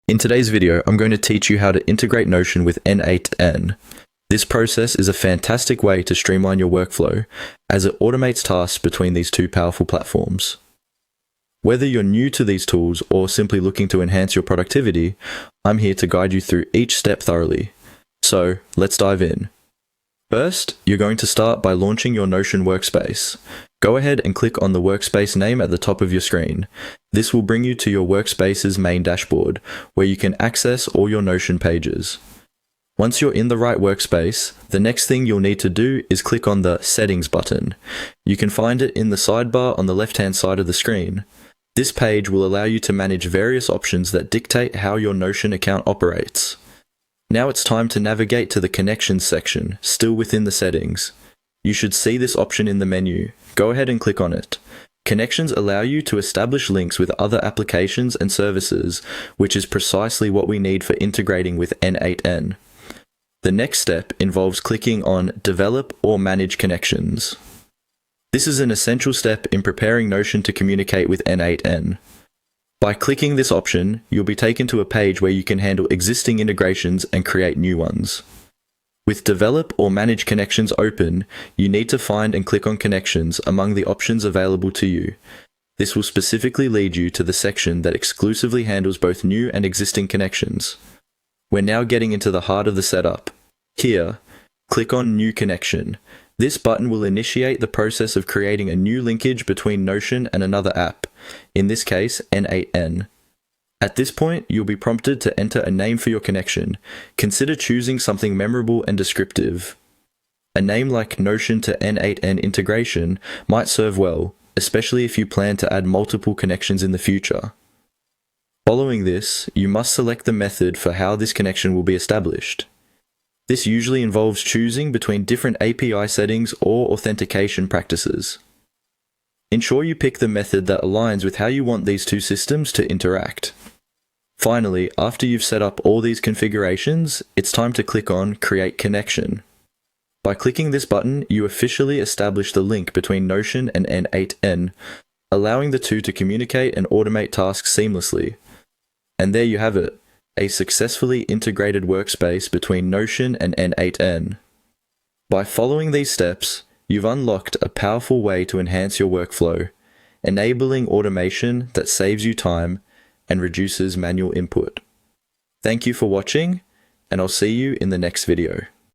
In today's video, I'm going to teach you how to integrate Notion with n8n. This process is a fantastic way to streamline your workflow, as it automates tasks between these two powerful platforms. Whether you're new to these tools or simply looking to enhance your productivity, I'm here to guide you through each step thoroughly. So, let's dive in. First, you're going to start by launching your Notion workspace. Go ahead and click on the workspace name at the top of your screen. This will bring you to your workspace's main dashboard, where you can access all your Notion pages. Once you're in the right workspace, the next thing you'll need to do is click on the Settings button. You can find it in the sidebar on the left-hand side of the screen. This page will allow you to manage various options that dictate how your Notion account operates. Now it's time to navigate to the Connections section, still within the settings. You should see this option in the menu. Go ahead and click on it. Connections allow you to establish links with other applications and services, which is precisely what we need for integrating with n8n. The next step involves clicking on Develop or Manage Connections. This is an essential step in preparing Notion to communicate with n8n. By clicking this option, you'll be taken to a page where you can handle existing integrations and create new ones. With Develop or Manage Connections open, you need to find and click on Connections among the options available to you. This will specifically lead you to the section that exclusively handles both new and existing connections. We're now getting into the heart of the setup. Here, click on New Connection. This button will initiate the process of creating a new linkage between Notion and another app, in this case n8n. At this point, you'll be prompted to enter a name for your connection. Consider choosing something memorable and descriptive. A name like Notion to n8n integration might serve well, especially if you plan to add multiple connections in the future. Following this, you must select the method for how this connection will be established. This usually involves choosing between different API settings or authentication practices. Ensure you pick the method that aligns with how you want these two systems to interact. Finally, after you've set up all these configurations, it's time to click on Create Connection. By clicking this button, you officially establish the link between Notion and n8n, allowing the two to communicate and automate tasks seamlessly. And there you have it, a successfully integrated workspace between Notion and n8n. By following these steps, you've unlocked a powerful way to enhance your workflow, enabling automation that saves you time and reduces manual input. Thank you for watching, and I'll see you in the next video.